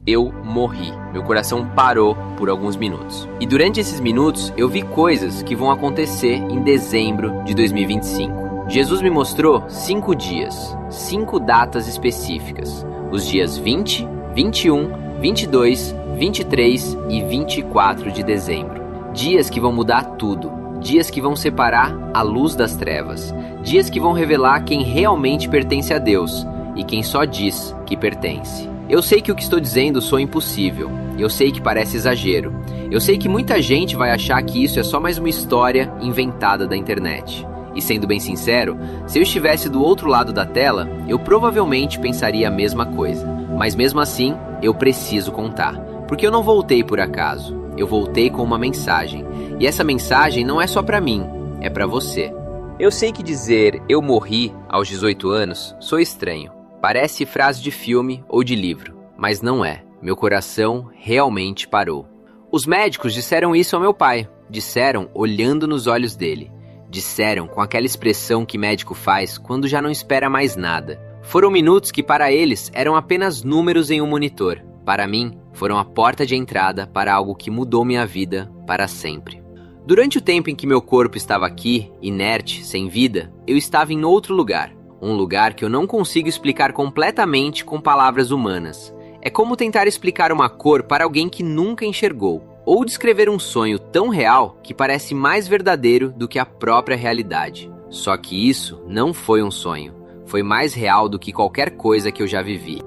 Eu morri. Meu coração parou por alguns minutos. E durante esses minutos, eu vi coisas que vão acontecer em dezembro de 2025. Jesus me mostrou 5 dias, 5 datas específicas. Os dias 20, 21, 22, 23 e 24 de dezembro. Dias que vão mudar tudo. Dias que vão separar a luz das trevas. Dias que vão revelar quem realmente pertence a Deus e quem só diz que pertence. Eu sei que o que estou dizendo soa impossível. Eu sei que parece exagero. Eu sei que muita gente vai achar que isso é só mais uma história inventada da internet. E sendo bem sincero, se eu estivesse do outro lado da tela, eu provavelmente pensaria a mesma coisa. Mas mesmo assim, eu preciso contar. Porque eu não voltei por acaso. Eu voltei com uma mensagem. E essa mensagem não é só pra mim, é pra você. Eu sei que dizer eu morri aos 18 anos soa estranho. Parece frase de filme ou de livro, mas não é. Meu coração realmente parou. Os médicos disseram isso ao meu pai. Disseram olhando nos olhos dele. Disseram com aquela expressão que médico faz quando já não espera mais nada. Foram minutos que para eles eram apenas números em um monitor. Para mim, foram a porta de entrada para algo que mudou minha vida para sempre. Durante o tempo em que meu corpo estava aqui, inerte, sem vida, eu estava em outro lugar. Um lugar que eu não consigo explicar completamente com palavras humanas. É como tentar explicar uma cor para alguém que nunca enxergou. Ou descrever um sonho tão real que parece mais verdadeiro do que a própria realidade. Só que isso não foi um sonho. Foi mais real do que qualquer coisa que eu já vivi.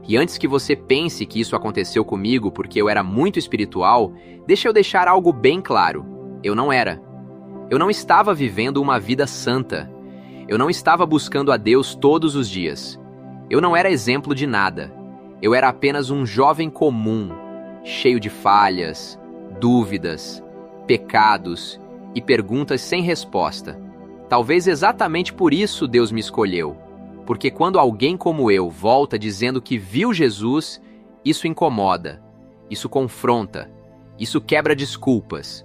E antes que você pense que isso aconteceu comigo porque eu era muito espiritual, deixa eu deixar algo bem claro. Eu não era. Eu não estava vivendo uma vida santa. Eu não estava buscando a Deus todos os dias. Eu não era exemplo de nada. Eu era apenas um jovem comum, cheio de falhas, dúvidas, pecados e perguntas sem resposta. Talvez exatamente por isso Deus me escolheu. Porque quando alguém como eu volta dizendo que viu Jesus, isso incomoda, isso confronta, isso quebra desculpas.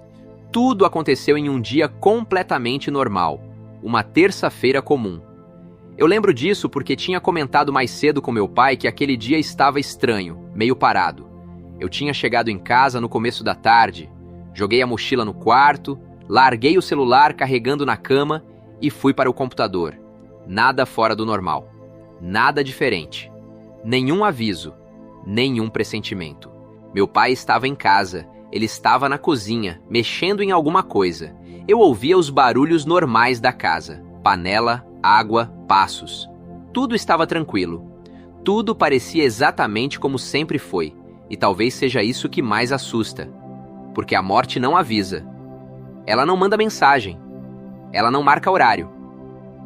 Tudo aconteceu em um dia completamente normal. Uma terça-feira comum. Eu lembro disso porque tinha comentado mais cedo com meu pai que aquele dia estava estranho, meio parado. Eu tinha chegado em casa no começo da tarde, joguei a mochila no quarto, larguei o celular carregando na cama e fui para o computador. Nada fora do normal. Nada diferente. Nenhum aviso. Nenhum pressentimento. Meu pai estava em casa. Ele estava na cozinha, mexendo em alguma coisa. Eu ouvia os barulhos normais da casa. Panela, água, passos. Tudo estava tranquilo. Tudo parecia exatamente como sempre foi. E talvez seja isso que mais assusta. Porque a morte não avisa. Ela não manda mensagem. Ela não marca horário.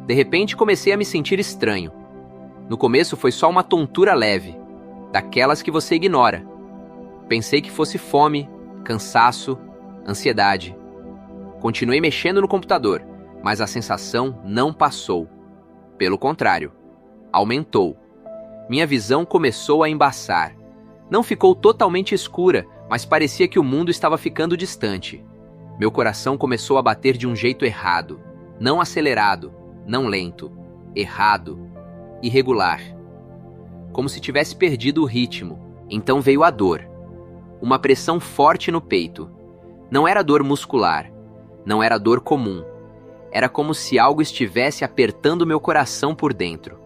De repente comecei a me sentir estranho. No começo foi só uma tontura leve. Daquelas que você ignora. Pensei que fosse fome, cansaço, ansiedade. Continuei mexendo no computador, mas a sensação não passou. Pelo contrário, aumentou. Minha visão começou a embaçar. Não ficou totalmente escura, mas parecia que o mundo estava ficando distante. Meu coração começou a bater de um jeito errado. Não acelerado, não lento. Errado. Irregular. Como se tivesse perdido o ritmo. Então veio a dor. Uma pressão forte no peito. Não era dor muscular. Não era dor comum. Era como se algo estivesse apertando meu coração por dentro.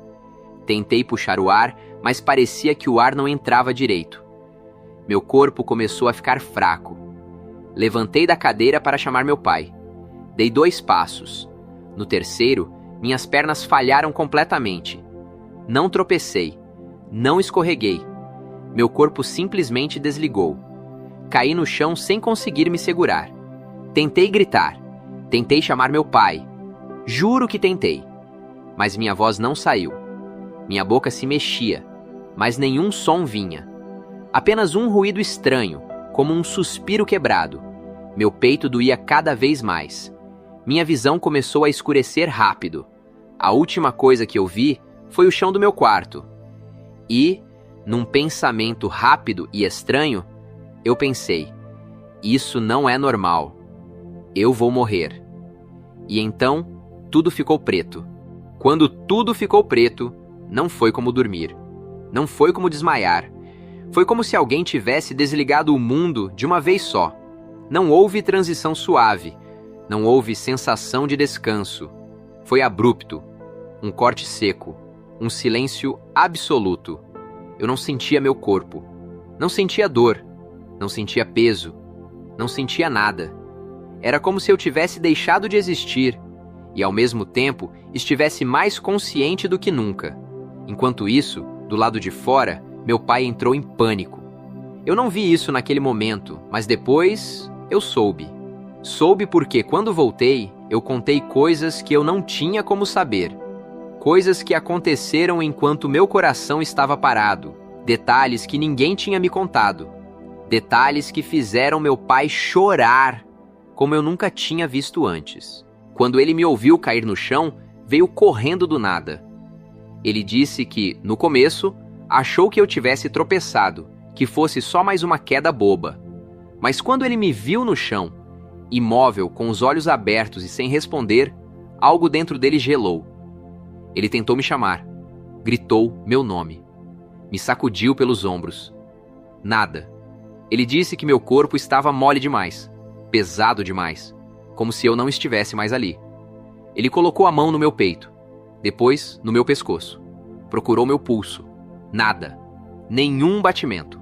Tentei puxar o ar, mas parecia que o ar não entrava direito. Meu corpo começou a ficar fraco. Levantei da cadeira para chamar meu pai. Dei 2 passos. No terceiro, minhas pernas falharam completamente. Não tropecei. Não escorreguei. Meu corpo simplesmente desligou. Caí no chão sem conseguir me segurar. Tentei gritar. Tentei chamar meu pai. Juro que tentei. Mas minha voz não saiu. Minha boca se mexia, mas nenhum som vinha. Apenas um ruído estranho, como um suspiro quebrado. Meu peito doía cada vez mais. Minha visão começou a escurecer rápido. A última coisa que eu vi foi o chão do meu quarto. E, num pensamento rápido e estranho, eu pensei: isso não é normal. Eu vou morrer. E então, tudo ficou preto. Quando tudo ficou preto, não foi como dormir. Não foi como desmaiar. Foi como se alguém tivesse desligado o mundo de uma vez só. Não houve transição suave, não houve sensação de descanso. Foi abrupto, um corte seco, um silêncio absoluto. Eu não sentia meu corpo, não sentia dor, não sentia peso, não sentia nada. Era como se eu tivesse deixado de existir e, ao mesmo tempo, estivesse mais consciente do que nunca. Enquanto isso, do lado de fora, meu pai entrou em pânico. Eu não vi isso naquele momento, mas depois eu soube. Soube porque, quando voltei, eu contei coisas que eu não tinha como saber. Coisas que aconteceram enquanto meu coração estava parado. Detalhes que ninguém tinha me contado. Detalhes que fizeram meu pai chorar, como eu nunca tinha visto antes. Quando ele me ouviu cair no chão, veio correndo do nada. Ele disse que, no começo, achou que eu tivesse tropeçado, que fosse só mais uma queda boba. Mas quando ele me viu no chão, imóvel, com os olhos abertos e sem responder, algo dentro dele gelou. Ele tentou me chamar, gritou meu nome, me sacudiu pelos ombros. Nada. Ele disse que meu corpo estava mole demais, pesado demais, como se eu não estivesse mais ali. Ele colocou a mão no meu peito, depois no meu pescoço. Procurou meu pulso. Nada. Nenhum batimento.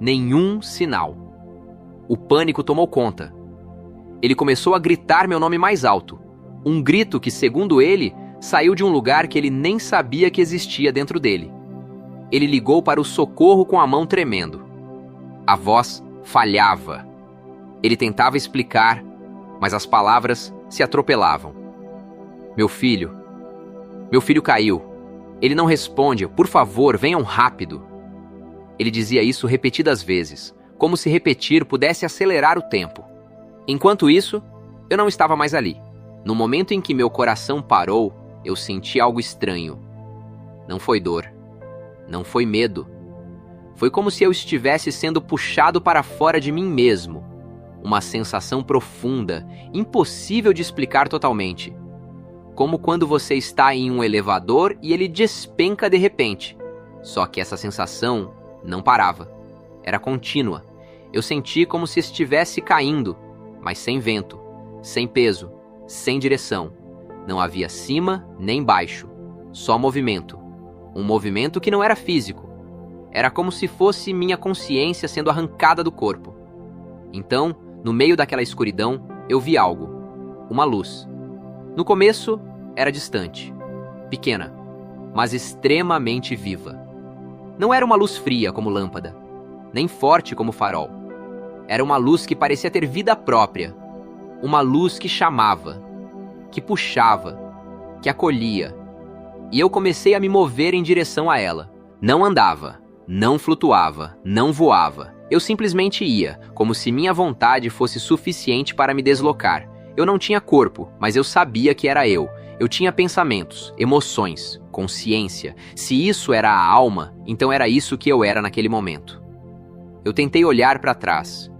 Nenhum sinal. O pânico tomou conta. Ele começou a gritar meu nome mais alto. Um grito que, segundo ele, saiu de um lugar que ele nem sabia que existia dentro dele. Ele ligou para o socorro com a mão tremendo. A voz falhava. Ele tentava explicar, mas as palavras se atropelavam. Meu filho caiu. Ele não responde. Por favor, venham rápido. Ele dizia isso repetidas vezes, como se repetir pudesse acelerar o tempo. Enquanto isso, eu não estava mais ali. No momento em que meu coração parou, eu senti algo estranho. Não foi dor. Não foi medo. Foi como se eu estivesse sendo puxado para fora de mim mesmo. Uma sensação profunda, impossível de explicar totalmente. Como quando você está em um elevador e ele despenca de repente. Só que essa sensação não parava. Era contínua. Eu senti como se estivesse caindo, mas sem vento, sem peso, sem direção. Não havia cima nem baixo, só movimento. Um movimento que não era físico. Era como se fosse minha consciência sendo arrancada do corpo. Então, no meio daquela escuridão, eu vi algo. Uma luz. No começo, era distante, pequena, mas extremamente viva. Não era uma luz fria como lâmpada, nem forte como farol. Era uma luz que parecia ter vida própria. Uma luz que chamava, que puxava, que acolhia. E eu comecei a me mover em direção a ela. Não andava, não flutuava, não voava. Eu simplesmente ia, como se minha vontade fosse suficiente para me deslocar. Eu não tinha corpo, mas eu sabia que era eu. Eu tinha pensamentos, emoções, consciência. Se isso era a alma, então era isso que eu era naquele momento. Eu tentei olhar para trás.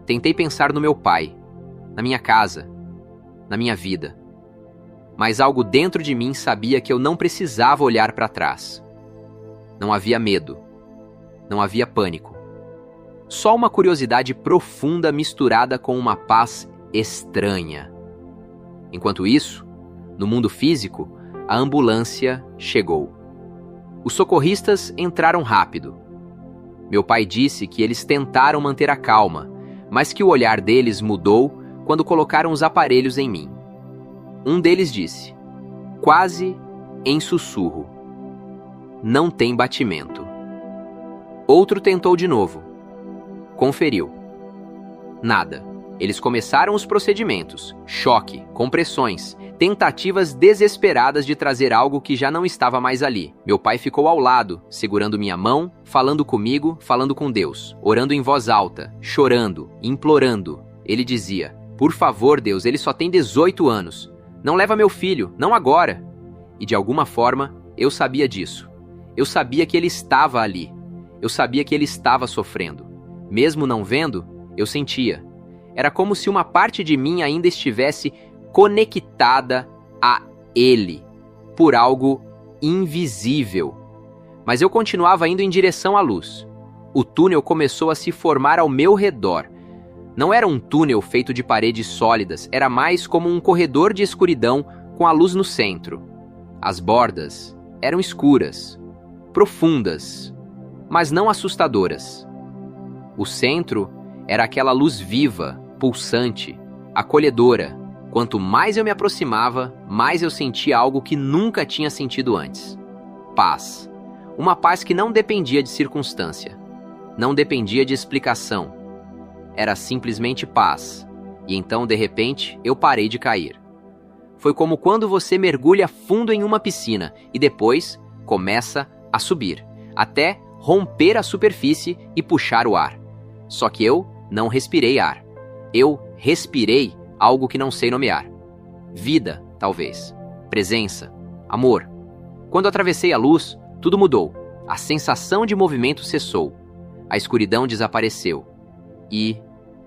Tentei pensar no meu pai, na minha casa, na minha vida. Mas algo dentro de mim sabia que eu não precisava olhar para trás. Não havia medo. Não havia pânico. Só uma curiosidade profunda misturada com uma paz estranha. Enquanto isso, no mundo físico, a ambulância chegou. Os socorristas entraram rápido. Meu pai disse que eles tentaram manter a calma, mas que o olhar deles mudou quando colocaram os aparelhos em mim. Um deles disse, quase em sussurro, não tem batimento. Outro tentou de novo. Conferiu. Nada. Eles começaram os procedimentos, choque, compressões, tentativas desesperadas de trazer algo que já não estava mais ali. Meu pai ficou ao lado, segurando minha mão, falando comigo, falando com Deus, orando em voz alta, chorando, implorando. Ele dizia, por favor, Deus, ele só tem 18 anos. Não leva meu filho, não agora. E de alguma forma, eu sabia disso. Eu sabia que ele estava ali. Eu sabia que ele estava sofrendo. Mesmo não vendo, eu sentia. Era como se uma parte de mim ainda estivesse conectada a ele, por algo invisível. Mas eu continuava indo em direção à luz. o túnel começou a se formar ao meu redor. Não era um túnel feito de paredes sólidas, era mais como um corredor de escuridão com a luz no centro. As bordas eram escuras, profundas, mas não assustadoras. O centro era aquela luz viva, pulsante, acolhedora. Quanto mais eu me aproximava, mais eu sentia algo que nunca tinha sentido antes. Paz. Uma paz que não dependia de circunstância, não dependia de explicação. Era simplesmente paz. E então, de repente, eu parei de cair. Foi como quando você mergulha fundo em uma piscina e depois começa a subir, até romper a superfície e puxar o ar. Só que eu não respirei ar. Eu respirei algo que não sei nomear. Vida, talvez. Presença. Amor. Quando atravessei a luz, tudo mudou. A sensação de movimento cessou. A escuridão desapareceu. E,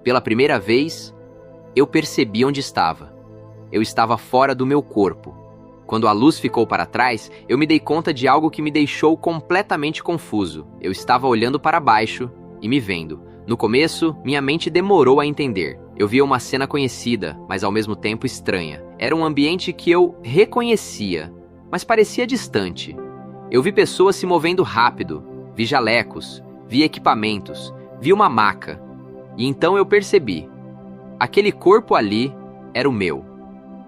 pela primeira vez, eu percebi onde estava. Eu estava fora do meu corpo. Quando a luz ficou para trás, eu me dei conta de algo que me deixou completamente confuso. Eu estava olhando para baixo e me vendo. No começo, minha mente demorou a entender. Eu via uma cena conhecida, mas ao mesmo tempo estranha. Era um ambiente que eu reconhecia, mas parecia distante. Eu vi pessoas se movendo rápido, vi jalecos, vi equipamentos, vi uma maca. E então eu percebi. Aquele corpo ali era o meu.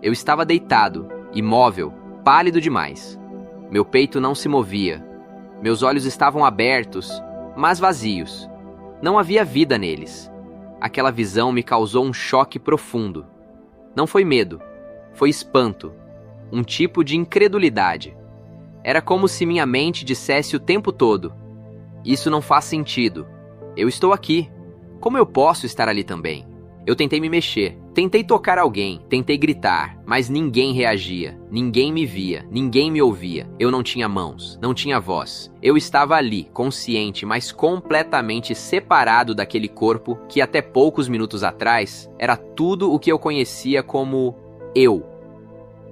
Eu estava deitado, imóvel, pálido demais. Meu peito não se movia. Meus olhos estavam abertos, mas vazios. Não havia vida neles. Aquela visão me causou um choque profundo. Não foi medo, foi espanto, um tipo de incredulidade. Era como se minha mente dissesse o tempo todo: isso não faz sentido. Eu estou aqui. Como eu posso estar ali também? Eu tentei me mexer, tentei tocar alguém, tentei gritar, mas ninguém reagia, ninguém me via, ninguém me ouvia. Eu não tinha mãos, não tinha voz. Eu estava ali, consciente, mas completamente separado daquele corpo que até poucos minutos atrás era tudo o que eu conhecia como eu.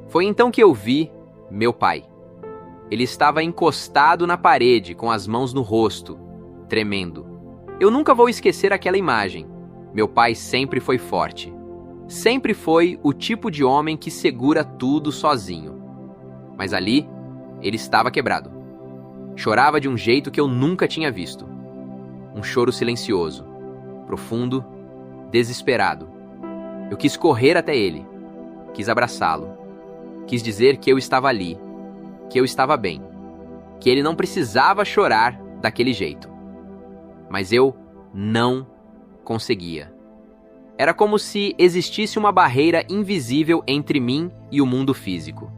Foi então que eu vi meu pai. Ele estava encostado na parede, com as mãos no rosto, tremendo. Eu nunca vou esquecer aquela imagem. Meu pai sempre foi forte. Sempre foi o tipo de homem que segura tudo sozinho. Mas ali, ele estava quebrado. Chorava de um jeito que eu nunca tinha visto. Um choro silencioso, profundo, desesperado. Eu quis correr até ele. Quis abraçá-lo. Quis dizer que eu estava ali, que eu estava bem, que ele não precisava chorar daquele jeito. Mas eu não conseguia. Era como se existisse uma barreira invisível entre mim e o mundo físico.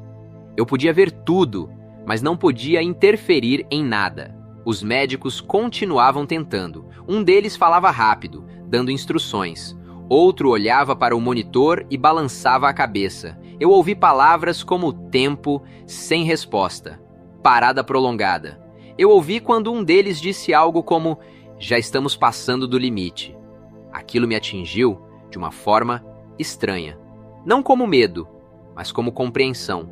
Eu podia ver tudo, mas não podia interferir em nada. Os médicos continuavam tentando. Um deles falava rápido, dando instruções. Outro olhava para o monitor e balançava a cabeça. Eu ouvi palavras como tempo, sem resposta, parada prolongada. Eu ouvi quando um deles disse algo como: já estamos passando do limite. Aquilo me atingiu de uma forma estranha. Não como medo, mas como compreensão.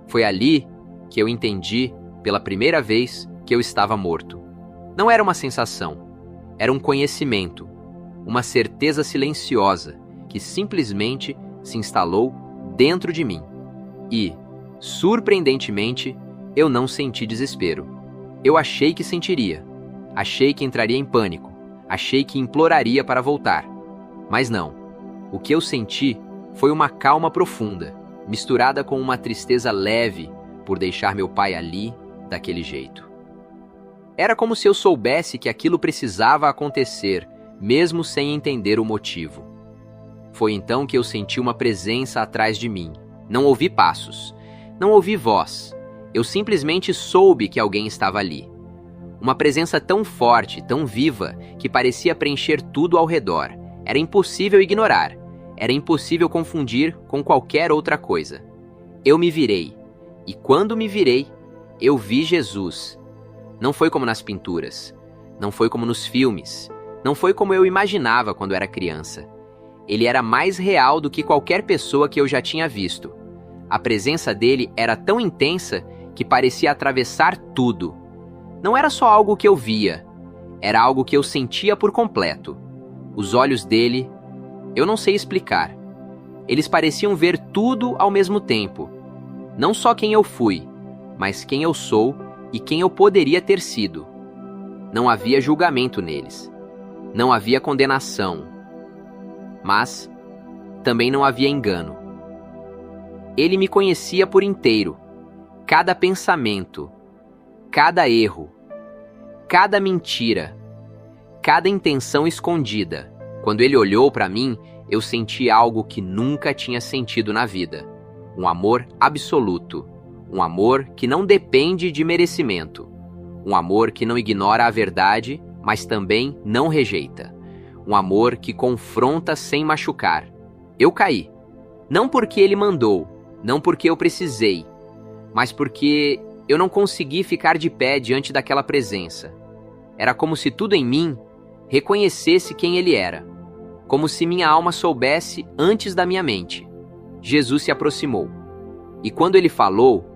Foi ali que eu entendi, pela primeira vez, que eu estava morto. Não era uma sensação, era um conhecimento, uma certeza silenciosa que simplesmente se instalou dentro de mim. E, surpreendentemente, eu não senti desespero. Eu achei que sentiria. Achei que entraria em pânico. Achei que imploraria para voltar. Mas não. O que eu senti foi uma calma profunda, misturada com uma tristeza leve por deixar meu pai ali, daquele jeito. Era como se eu soubesse que aquilo precisava acontecer, mesmo sem entender o motivo. Foi então que eu senti uma presença atrás de mim. Não ouvi passos. Não ouvi voz. Eu simplesmente soube que alguém estava ali. Uma presença tão forte, tão viva, que parecia preencher tudo ao redor. Era impossível ignorar. Era impossível confundir com qualquer outra coisa. Eu me virei. E quando me virei, eu vi Jesus. Não foi como nas pinturas. Não foi como nos filmes. Não foi como eu imaginava quando era criança. Ele era mais real do que qualquer pessoa que eu já tinha visto. A presença dele era tão intensa que parecia atravessar tudo. Não era só algo que eu via. Era algo que eu sentia por completo. Os olhos dele, eu não sei explicar. Eles pareciam ver tudo ao mesmo tempo. Não só quem eu fui, mas quem eu sou e quem eu poderia ter sido. Não havia julgamento neles. Não havia condenação. Mas também não havia engano. Ele me conhecia por inteiro. Cada pensamento, cada erro, cada mentira, cada intenção escondida. Quando ele olhou para mim, eu senti algo que nunca tinha sentido na vida. Um amor absoluto. Um amor que não depende de merecimento. Um amor que não ignora a verdade, mas também não rejeita. Um amor que confronta sem machucar. Eu caí. Não porque ele mandou, não porque eu precisei, mas porque eu não consegui ficar de pé diante daquela presença. Era como se tudo em mim reconhecesse quem ele era. Como se minha alma soubesse antes da minha mente. Jesus se aproximou. E quando ele falou,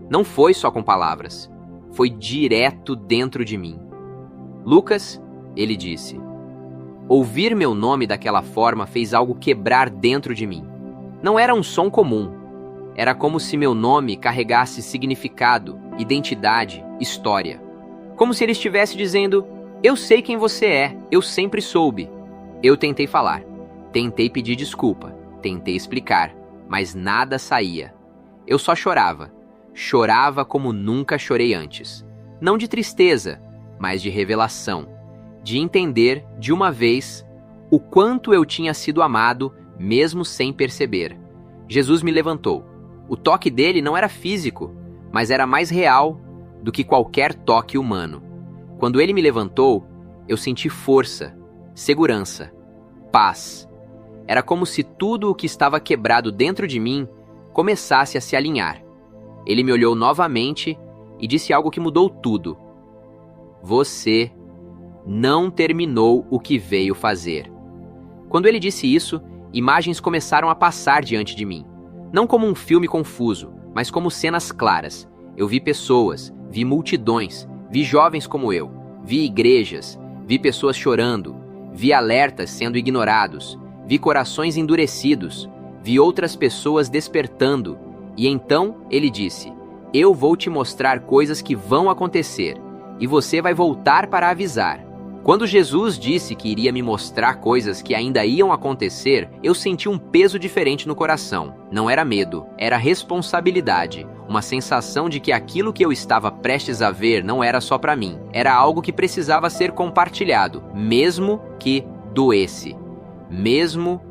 não foi só com palavras. Foi direto dentro de mim. Lucas, ele disse. Ouvir meu nome daquela forma fez algo quebrar dentro de mim. Não era um som comum. Era como se meu nome carregasse significado, identidade, história. Como se ele estivesse dizendo, eu sei quem você é, eu sempre soube. Eu tentei falar, tentei pedir desculpa, tentei explicar, mas nada saía. Eu só chorava. Chorava como nunca chorei antes. Não de tristeza, mas de revelação. De entender, de uma vez, o quanto eu tinha sido amado, mesmo sem perceber. Jesus me levantou. O toque dele não era físico, mas era mais real do que qualquer toque humano. Quando ele me levantou, eu senti força, segurança, paz. Era como se tudo o que estava quebrado dentro de mim começasse a se alinhar. Ele me olhou novamente e disse algo que mudou tudo. Você não terminou o que veio fazer. Quando ele disse isso, imagens começaram a passar diante de mim. Não como um filme confuso, mas como cenas claras. Eu vi pessoas, vi multidões, vi jovens como eu, vi igrejas, vi pessoas chorando, vi alertas sendo ignorados, vi corações endurecidos, vi outras pessoas despertando. E então ele disse, eu vou te mostrar coisas que vão acontecer, e você vai voltar para avisar. Quando Jesus disse que iria me mostrar coisas que ainda iam acontecer, eu senti um peso diferente no coração. Não era medo, era responsabilidade. Uma sensação de que aquilo que eu estava prestes a ver não era só para mim. Era algo que precisava ser compartilhado, mesmo que doesse. Mesmo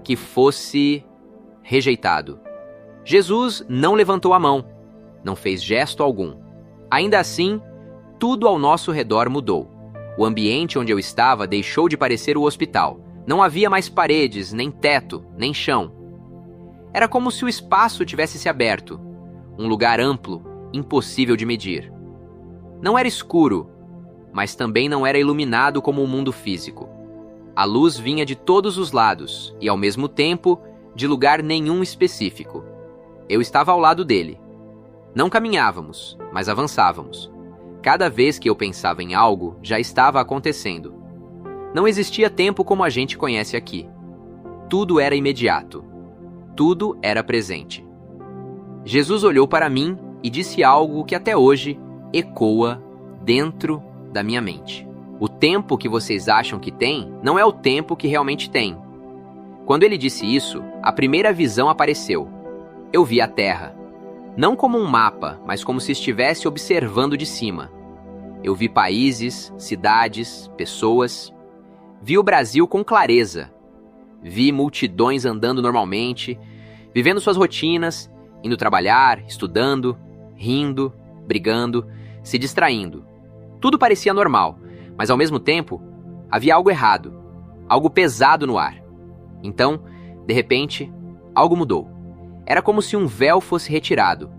que fosse rejeitado. Jesus não levantou a mão, não fez gesto algum. Ainda assim, tudo ao nosso redor mudou. O ambiente onde eu estava deixou de parecer o hospital. Não havia mais paredes, nem teto, nem chão. Era como se o espaço tivesse se aberto. Um lugar amplo, impossível de medir. Não era escuro, mas também não era iluminado como o mundo físico. A luz vinha de todos os lados e, ao mesmo tempo, de lugar nenhum específico. Eu estava ao lado dele. Não caminhávamos, mas avançávamos. Cada vez que eu pensava em algo, já estava acontecendo. Não existia tempo como a gente conhece aqui. Tudo era imediato. Tudo era presente. Jesus olhou para mim e disse algo que até hoje ecoa dentro da minha mente. O tempo que vocês acham que tem não é o tempo que realmente tem. Quando ele disse isso, a primeira visão apareceu. Eu vi a Terra. Não como um mapa, mas como se estivesse observando de cima. Eu vi países, cidades, pessoas. Vi o Brasil com clareza. Vi multidões andando normalmente, vivendo suas rotinas, indo trabalhar, estudando, rindo, brigando, se distraindo. Tudo parecia normal, mas ao mesmo tempo, havia algo errado, algo pesado no ar. Então, de repente, algo mudou. Era como se um véu fosse retirado.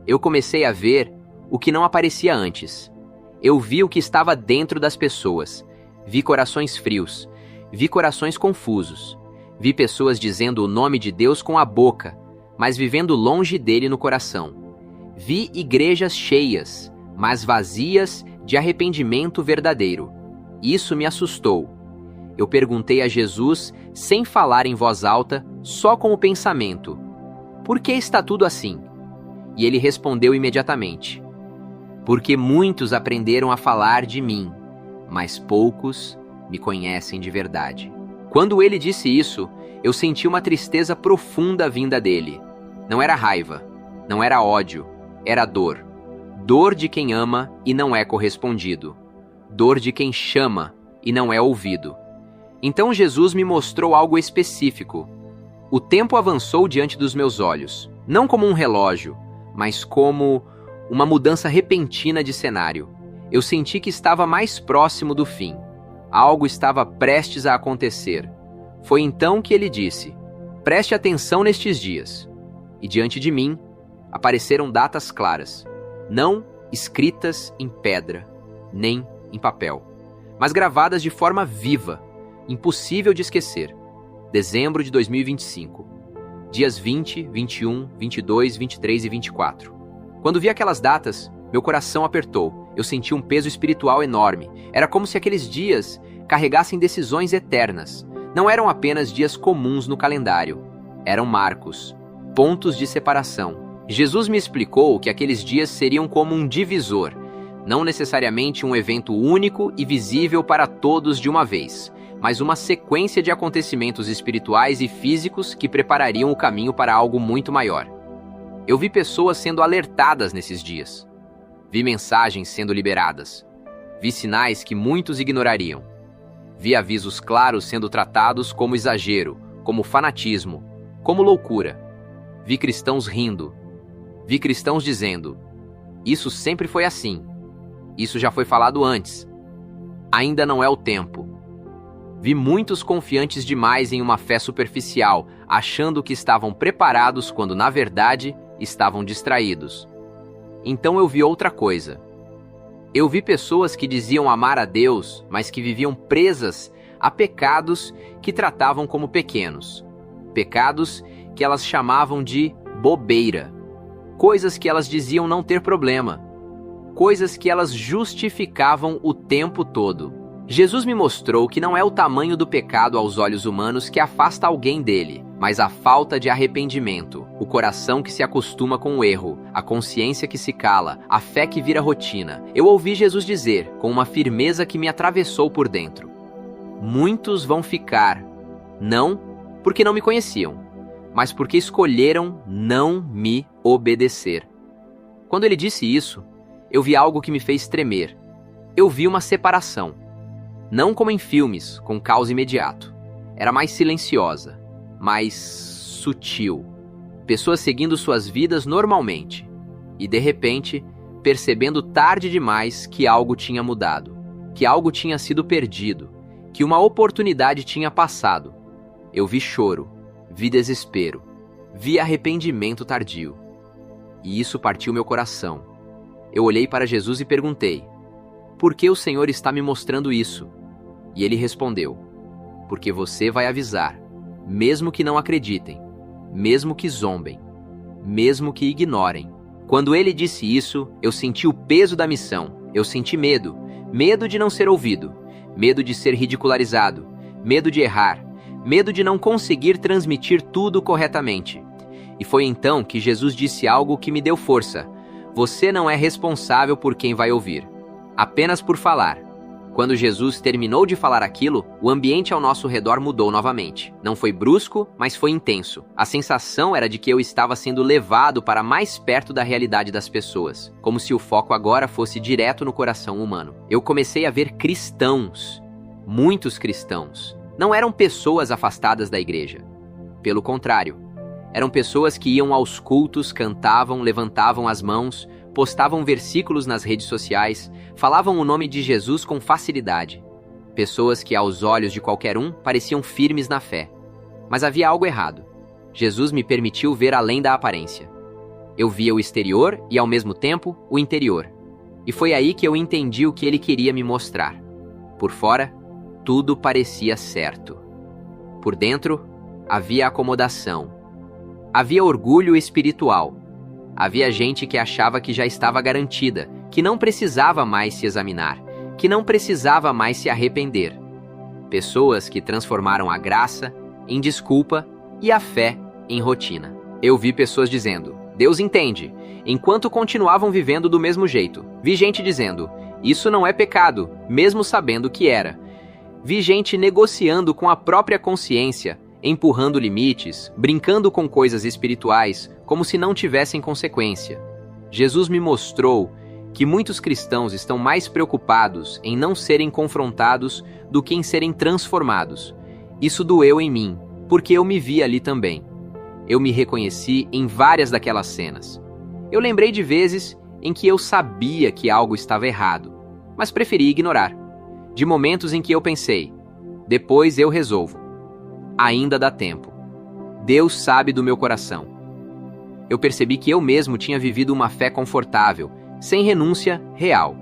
Eu comecei a ver o que não aparecia antes. Eu vi o que estava dentro das pessoas. Vi corações frios. Vi corações confusos. Vi pessoas dizendo o nome de Deus com a boca, mas vivendo longe dele no coração. Vi igrejas cheias, mas vazias de arrependimento verdadeiro. Isso me assustou. Eu perguntei a Jesus, sem falar em voz alta, só com o pensamento: por que está tudo assim? E ele respondeu imediatamente: porque muitos aprenderam a falar de mim, mas poucos me conhecem de verdade. Quando ele disse isso, eu senti uma tristeza profunda vinda dele. Não era raiva, não era ódio, era dor. Dor de quem ama e não é correspondido. Dor de quem chama e não é ouvido. Então Jesus me mostrou algo específico. O tempo avançou diante dos meus olhos, não como um relógio, mas como uma mudança repentina de cenário. Eu senti que estava mais próximo do fim. Algo estava prestes a acontecer. Foi então que ele disse: preste atenção nestes dias. E diante de mim, apareceram datas claras, não escritas em pedra, nem em papel, mas gravadas de forma viva, impossível de esquecer. Dezembro de 2025. Dias 20, 21, 22, 23 e 24. Quando vi aquelas datas, meu coração apertou. Eu senti um peso espiritual enorme. Era como se aqueles dias carregassem decisões eternas. Não eram apenas dias comuns no calendário. Eram marcos, pontos de separação. Jesus me explicou que aqueles dias seriam como um divisor, não necessariamente um evento único e visível para todos de uma vez, mas uma sequência de acontecimentos espirituais e físicos que preparariam o caminho para algo muito maior. Eu vi pessoas sendo alertadas nesses dias. Vi mensagens sendo liberadas. Vi sinais que muitos ignorariam. Vi avisos claros sendo tratados como exagero, como fanatismo, como loucura. Vi cristãos rindo. Vi cristãos dizendo: isso sempre foi assim. Isso já foi falado antes. Ainda não é o tempo. Vi muitos confiantes demais em uma fé superficial, achando que estavam preparados quando, na verdade, estavam distraídos. Então eu vi outra coisa. Eu vi pessoas que diziam amar a Deus, mas que viviam presas a pecados que tratavam como pequenos. Pecados que elas chamavam de bobeira. Coisas que elas diziam não ter problema. Coisas que elas justificavam o tempo todo. Jesus me mostrou que não é o tamanho do pecado aos olhos humanos que afasta alguém dele, mas a falta de arrependimento, o coração que se acostuma com o erro, a consciência que se cala, a fé que vira rotina. Eu ouvi Jesus dizer, com uma firmeza que me atravessou por dentro: muitos vão ficar, não porque não me conheciam, mas porque escolheram não me obedecer. Quando ele disse isso, eu vi algo que me fez tremer. Eu vi uma separação. Não como em filmes, com caos imediato. Era mais silenciosa, mais sutil. Pessoas seguindo suas vidas normalmente. E, de repente, percebendo tarde demais que algo tinha mudado. Que algo tinha sido perdido. Que uma oportunidade tinha passado. Eu vi choro, vi desespero, vi arrependimento tardio. E isso partiu meu coração. Eu olhei para Jesus e perguntei: por que o Senhor está me mostrando isso? E ele respondeu: porque você vai avisar, mesmo que não acreditem, mesmo que zombem, mesmo que ignorem. Quando ele disse isso, eu senti o peso da missão. Eu senti medo. Medo de não ser ouvido. Medo de ser ridicularizado. Medo de errar. Medo de não conseguir transmitir tudo corretamente. E foi então que Jesus disse algo que me deu força. Você não é responsável por quem vai ouvir, apenas por falar. Quando Jesus terminou de falar aquilo, o ambiente ao nosso redor mudou novamente. Não foi brusco, mas foi intenso. A sensação era de que eu estava sendo levado para mais perto da realidade das pessoas, como se o foco agora fosse direto no coração humano. Eu comecei a ver cristãos, muitos cristãos. Não eram pessoas afastadas da igreja. Pelo contrário, eram pessoas que iam aos cultos, cantavam, levantavam as mãos, postavam versículos nas redes sociais, falavam o nome de Jesus com facilidade. Pessoas que, aos olhos de qualquer um, pareciam firmes na fé. Mas havia algo errado. Jesus me permitiu ver além da aparência. Eu via o exterior e, ao mesmo tempo, o interior. E foi aí que eu entendi o que ele queria me mostrar. Por fora, tudo parecia certo. Por dentro, havia acomodação. Havia orgulho espiritual. Havia gente que achava que já estava garantida, que não precisava mais se examinar, que não precisava mais se arrepender. Pessoas que transformaram a graça em desculpa e a fé em rotina. Eu vi pessoas dizendo, Deus entende, enquanto continuavam vivendo do mesmo jeito. Vi gente dizendo, isso não é pecado, mesmo sabendo que era. Vi gente negociando com a própria consciência, empurrando limites, brincando com coisas espirituais, como se não tivessem consequência. Jesus me mostrou que muitos cristãos estão mais preocupados em não serem confrontados do que em serem transformados. Isso doeu em mim, porque eu me vi ali também. Eu me reconheci em várias daquelas cenas. Eu lembrei de vezes em que eu sabia que algo estava errado, mas preferi ignorar. De momentos em que eu pensei, depois eu resolvo. Ainda dá tempo. Deus sabe do meu coração. Eu percebi que eu mesmo tinha vivido uma fé confortável, sem renúncia real.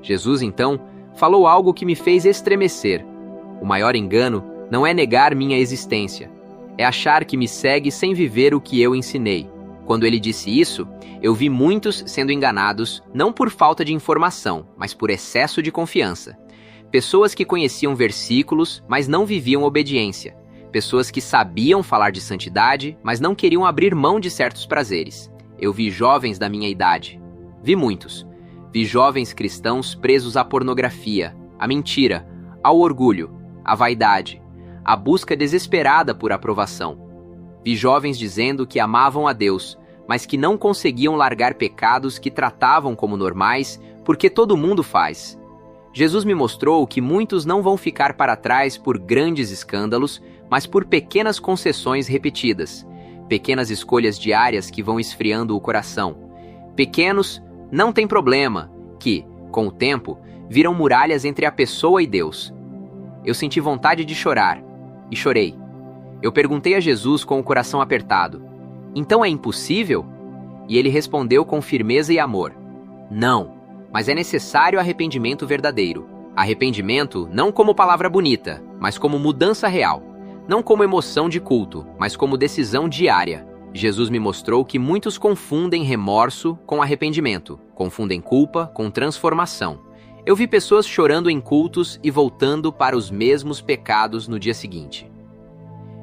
Jesus, então, falou algo que me fez estremecer. O maior engano não é negar minha existência, é achar que me segue sem viver o que eu ensinei. Quando ele disse isso, eu vi muitos sendo enganados, não por falta de informação, mas por excesso de confiança. Pessoas que conheciam versículos, mas não viviam obediência. Pessoas que sabiam falar de santidade, mas não queriam abrir mão de certos prazeres. Eu vi jovens da minha idade. Vi muitos. Vi jovens cristãos presos à pornografia, à mentira, ao orgulho, à vaidade, à busca desesperada por aprovação. Vi jovens dizendo que amavam a Deus, mas que não conseguiam largar pecados que tratavam como normais, porque todo mundo faz. Jesus me mostrou que muitos não vão ficar para trás por grandes escândalos, mas por pequenas concessões repetidas, pequenas escolhas diárias que vão esfriando o coração. Pequenos, não tem problema, que, com o tempo, viram muralhas entre a pessoa e Deus. Eu senti vontade de chorar, e chorei. Eu perguntei a Jesus com o coração apertado, então é impossível? E ele respondeu com firmeza e amor, não, mas é necessário arrependimento verdadeiro. Arrependimento não como palavra bonita, mas como mudança real. Não como emoção de culto, mas como decisão diária. Jesus me mostrou que muitos confundem remorso com arrependimento, confundem culpa com transformação. Eu vi pessoas chorando em cultos e voltando para os mesmos pecados no dia seguinte.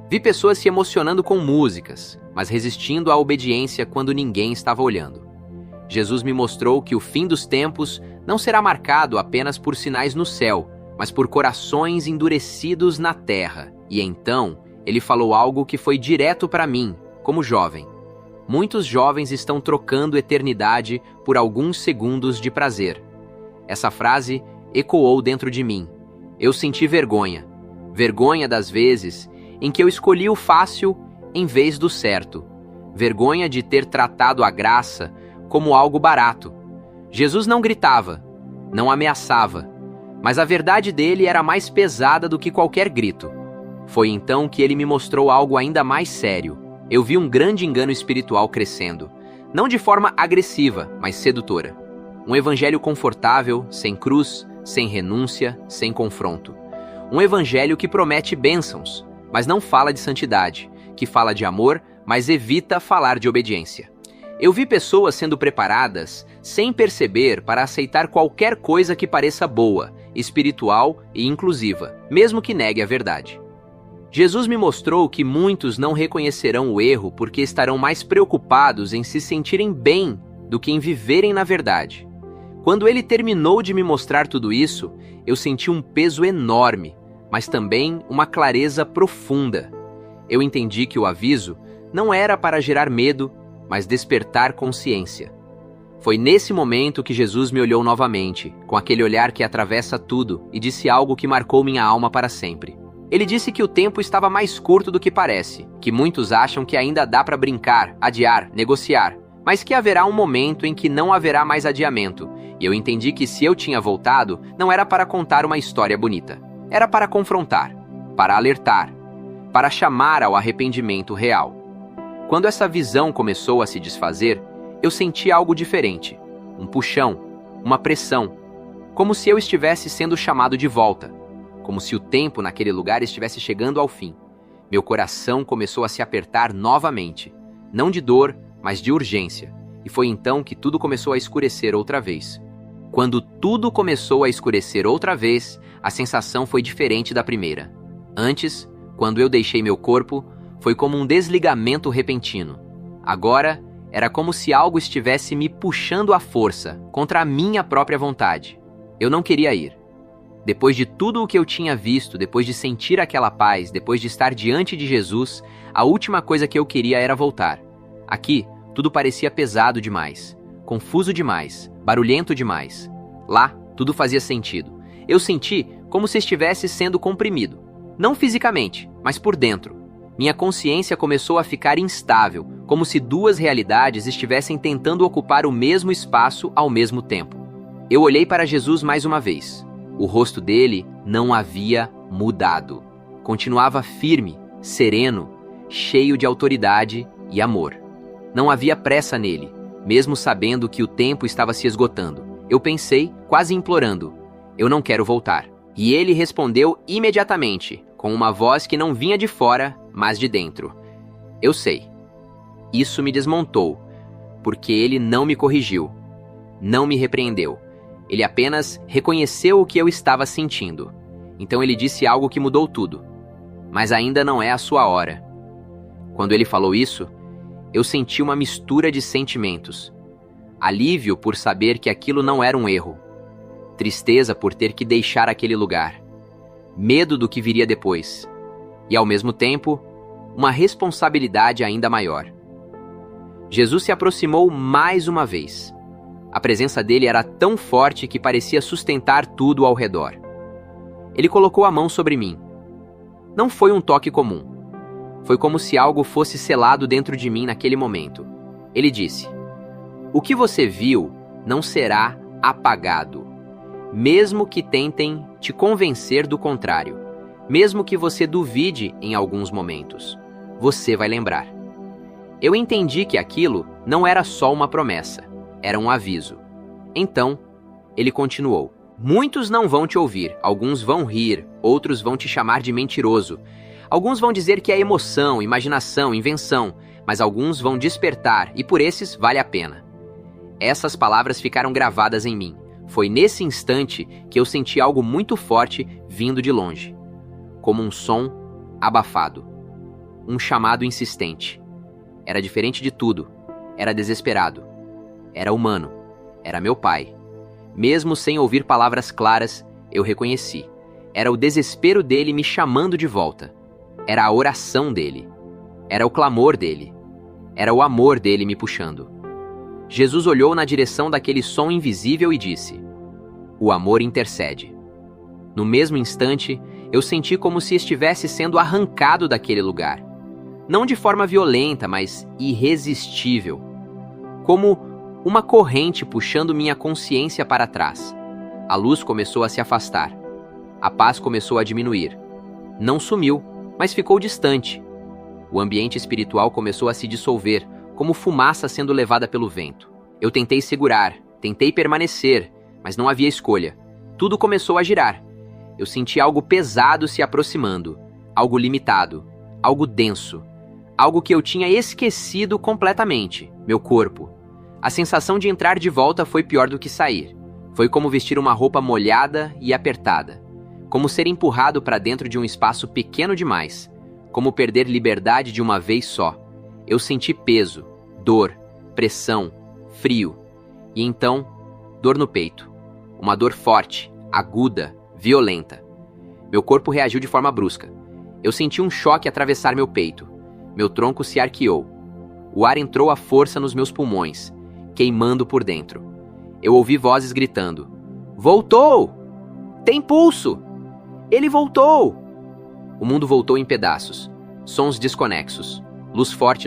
Vi pessoas se emocionando com músicas, mas resistindo à obediência quando ninguém estava olhando. Jesus me mostrou que o fim dos tempos não será marcado apenas por sinais no céu, mas por corações endurecidos na terra. E então, ele falou algo que foi direto para mim, como jovem. Muitos jovens estão trocando eternidade por alguns segundos de prazer. Essa frase ecoou dentro de mim. Eu senti vergonha. Vergonha das vezes em que eu escolhi o fácil em vez do certo. Vergonha de ter tratado a graça como algo barato. Jesus não gritava, não ameaçava, mas a verdade dele era mais pesada do que qualquer grito. Foi então que ele me mostrou algo ainda mais sério. Eu vi um grande engano espiritual crescendo, não de forma agressiva, mas sedutora. Um evangelho confortável, sem cruz, sem renúncia, sem confronto. Um evangelho que promete bênçãos, mas não fala de santidade, que fala de amor, mas evita falar de obediência. Eu vi pessoas sendo preparadas, sem perceber, para aceitar qualquer coisa que pareça boa, espiritual e inclusiva, mesmo que negue a verdade. Jesus me mostrou que muitos não reconhecerão o erro porque estarão mais preocupados em se sentirem bem do que em viverem na verdade. Quando ele terminou de me mostrar tudo isso, eu senti um peso enorme, mas também uma clareza profunda. Eu entendi que o aviso não era para gerar medo, mas despertar consciência. Foi nesse momento que Jesus me olhou novamente, com aquele olhar que atravessa tudo, e disse algo que marcou minha alma para sempre. Ele disse que o tempo estava mais curto do que parece, que muitos acham que ainda dá para brincar, adiar, negociar, mas que haverá um momento em que não haverá mais adiamento, e eu entendi que se eu tinha voltado, não era para contar uma história bonita. Era para confrontar, para alertar, para chamar ao arrependimento real. Quando essa visão começou a se desfazer, eu senti algo diferente, um puxão, uma pressão, como se eu estivesse sendo chamado de volta, como se o tempo naquele lugar estivesse chegando ao fim. Meu coração começou a se apertar novamente, não de dor, mas de urgência, e foi então que tudo começou a escurecer outra vez. Quando tudo começou a escurecer outra vez, a sensação foi diferente da primeira. Antes, quando eu deixei meu corpo, foi como um desligamento repentino. Agora, era como se algo estivesse me puxando à força, contra a minha própria vontade. Eu não queria ir. Depois de tudo o que eu tinha visto, depois de sentir aquela paz, depois de estar diante de Jesus, a última coisa que eu queria era voltar. Aqui, tudo parecia pesado demais, confuso demais, barulhento demais. Lá, tudo fazia sentido. Eu senti como se estivesse sendo comprimido. Não fisicamente, mas por dentro. Minha consciência começou a ficar instável, como se duas realidades estivessem tentando ocupar o mesmo espaço ao mesmo tempo. Eu olhei para Jesus mais uma vez. O rosto dele não havia mudado. Continuava firme, sereno, cheio de autoridade e amor. Não havia pressa nele, mesmo sabendo que o tempo estava se esgotando. Eu pensei, quase implorando, eu não quero voltar. E ele respondeu imediatamente, com uma voz que não vinha de fora, mas de dentro. Eu sei. Isso me desmontou, porque ele não me corrigiu, não me repreendeu. Ele apenas reconheceu o que eu estava sentindo. Então ele disse algo que mudou tudo. Mas ainda não é a sua hora. Quando ele falou isso, eu senti uma mistura de sentimentos. Alívio por saber que aquilo não era um erro. Tristeza por ter que deixar aquele lugar. Medo do que viria depois. E ao mesmo tempo, uma responsabilidade ainda maior. Jesus se aproximou mais uma vez. A presença dele era tão forte que parecia sustentar tudo ao redor. Ele colocou a mão sobre mim. Não foi um toque comum. Foi como se algo fosse selado dentro de mim naquele momento. Ele disse: "O que você viu não será apagado. Mesmo que tentem te convencer do contrário, mesmo que você duvide em alguns momentos, você vai lembrar." Eu entendi que aquilo não era só uma promessa, era um aviso. Então, ele continuou: "Muitos não vão te ouvir, alguns vão rir, outros vão te chamar de mentiroso. Alguns vão dizer que é emoção, imaginação, invenção, mas alguns vão despertar e por esses vale a pena." Essas palavras ficaram gravadas em mim. Foi nesse instante que eu senti algo muito forte vindo de longe. Como um som abafado. Um chamado insistente. Era diferente de tudo. Era desesperado. Era humano. Era meu pai. Mesmo sem ouvir palavras claras, eu reconheci. Era o desespero dele me chamando de volta. Era a oração dele. Era o clamor dele. Era o amor dele me puxando. Jesus olhou na direção daquele som invisível e disse: "O amor intercede." No mesmo instante, eu senti como se estivesse sendo arrancado daquele lugar. Não de forma violenta, mas irresistível. Como uma corrente puxando minha consciência para trás. A luz começou a se afastar. A paz começou a diminuir. Não sumiu, mas ficou distante. O ambiente espiritual começou a se dissolver, como fumaça sendo levada pelo vento. Eu tentei segurar, tentei permanecer, mas não havia escolha. Tudo começou a girar. Eu senti algo pesado se aproximando, algo limitado, algo denso, algo que eu tinha esquecido completamente, meu corpo. A sensação de entrar de volta foi pior do que sair. Foi como vestir uma roupa molhada e apertada, como ser empurrado para dentro de um espaço pequeno demais, como perder liberdade de uma vez só. Eu senti peso, dor, pressão, frio, e então, dor no peito. Uma dor forte, aguda, violenta. Meu corpo reagiu de forma brusca. Eu senti um choque atravessar meu peito. Meu tronco se arqueou. O ar entrou à força nos meus pulmões, queimando por dentro. Eu ouvi vozes gritando: "Voltou! Tem pulso! Ele voltou!" O mundo voltou em pedaços. Sons desconexos. Luz forte